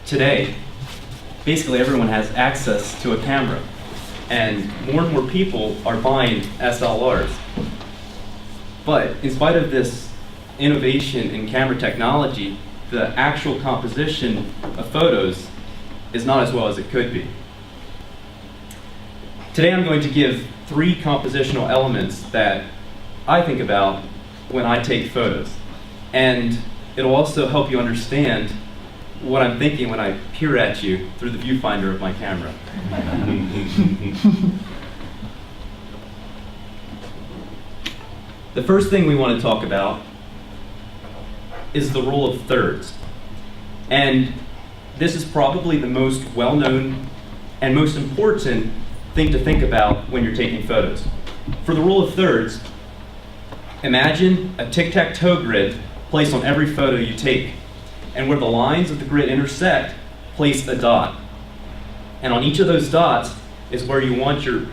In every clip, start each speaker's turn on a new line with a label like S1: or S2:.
S1: today, basically everyone has access to a camera, and more people are buying SLRs. But in spite of this innovation in camera technology, the actual composition of photos is not as well as it could be. Today I'm going to give 3 compositional elements that I think about when I take photos. And it'll also help you understand what I'm thinking when I peer at you through the viewfinder of my camera. The first thing we want to talk about is the rule of thirds. And this is probably the most well-known and most important thing to think about when you're taking photos. For the rule of thirds, imagine a tic-tac-toe grid placed on every photo you take. And where the lines of the grid intersect, place a dot. And on each of those dots is where you want your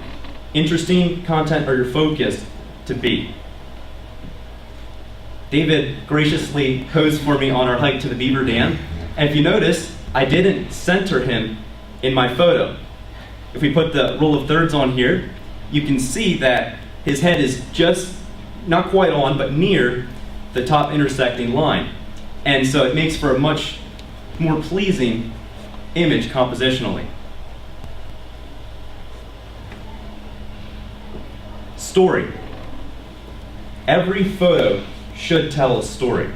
S1: interesting content or your focus to be. David graciously posed for me on our hike to the Beaver Dam. And if you notice, I didn't center him in my photo. If we put the rule of thirds on here, you can see that his head is just not quite on, but near the top intersecting line. And so it makes for a much more pleasing image compositionally. Story. Every photo should tell a story.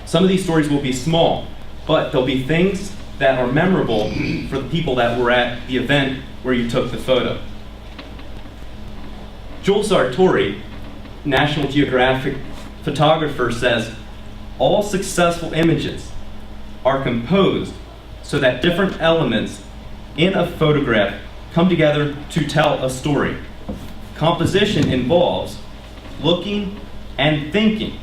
S1: Some of these stories will be small, but they'll be things that are memorable for the people that were at the event where you took the photo. Jules Sartori, National Geographic photographer, says, all successful images are composed so that different elements in a photograph come together to tell a story. Composition involves looking and thinking,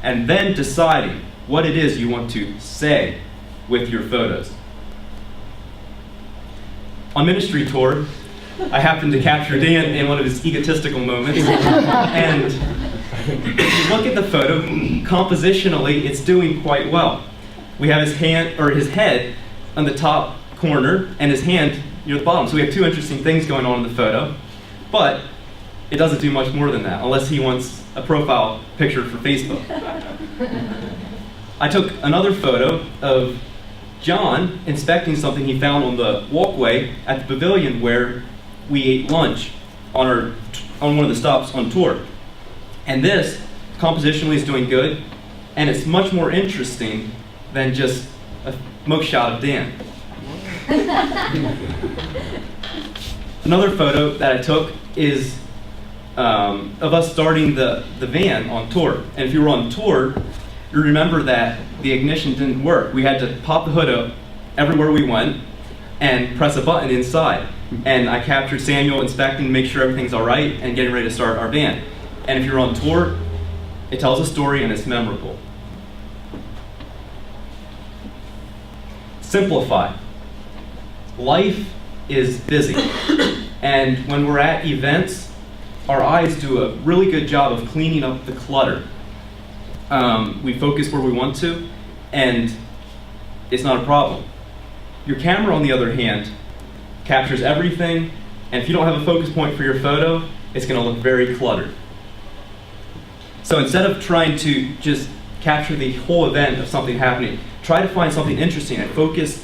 S1: and then deciding what it is you want to say with your photos. On ministry tour, I happened to capture Dan in one of his egotistical moments, and if you look at the photo, compositionally, it's doing quite well. We have his head on the top corner and his hand near the bottom. So we have 2 interesting things going on in the photo, but it doesn't do much more than that, unless he wants a profile picture for Facebook. I took another photo of John inspecting something he found on the walkway at the pavilion where we ate lunch on one of the stops on tour. And this, compositionally, is doing good, and it's much more interesting than just a smoke shot of Dan. Another photo that I took is of us starting the van on tour. And if you were on tour, you remember that the ignition didn't work. We had to pop the hood up everywhere we went and press a button inside. And I captured Samuel inspecting to make sure everything's all right and getting ready to start our van. And if you're on tour, it tells a story and it's memorable. Simplify. Life is busy. And when we're at events, our eyes do a really good job of cleaning up the clutter. We focus where we want to, and it's not a problem. Your camera, on the other hand, captures everything, and if you don't have a focus point for your photo, it's going to look very cluttered. So instead of trying to just capture the whole event of something happening, try to find something interesting and focus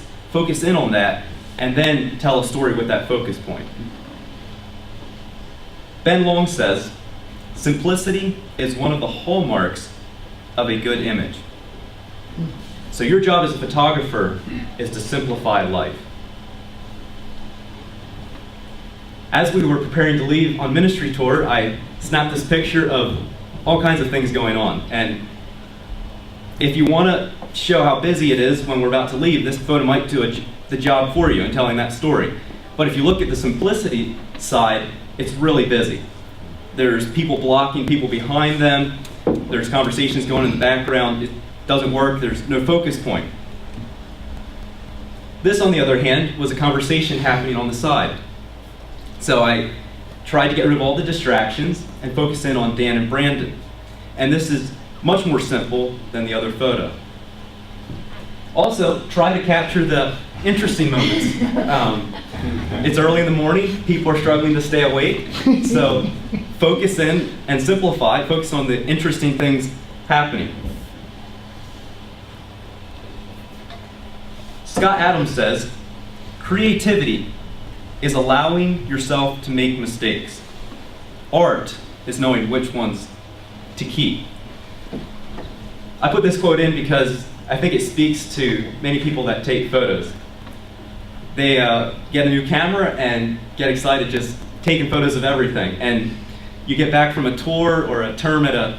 S1: in on that, and then tell a story with that focus point. Ben Long says, simplicity is one of the hallmarks of a good image. So your job as a photographer is to simplify life. As we were preparing to leave on ministry tour, I snapped this picture of all kinds of things going on. And if you want to show how busy it is when we're about to leave, this photo might do the job for you in telling that story. But if you look at the simplicity side, it's really busy. There's people blocking people behind them. There's conversations going in the background. It doesn't work. There's no focus point. This, on the other hand, was a conversation happening on the side. So I tried to get rid of all the distractions and focus in on Dan and Brandon. And this is much more simple than the other photo. Also, try to capture the interesting moments. It's early in the morning, people are struggling to stay awake, so focus in and simplify, focus on the interesting things happening. Scott Adams says, creativity is allowing yourself to make mistakes. Art is knowing which ones to keep. I put this quote in because I think it speaks to many people that take photos. They get a new camera and get excited just taking photos of everything. And you get back from a tour or a term at a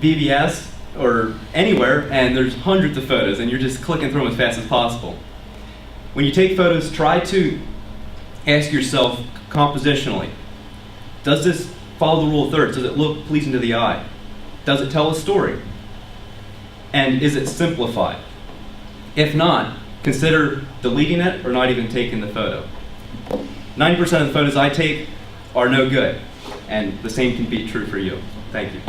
S1: VBS or anywhere, and there's hundreds of photos, and you're just clicking through them as fast as possible. When you take photos, try to ask yourself compositionally, does this follow the rule of thirds? Does it look pleasing to the eye? Does it tell a story? And is it simplified? If not, consider deleting it or not even taking the photo. 90% of the photos I take are no good, and the same can be true for you. Thank you.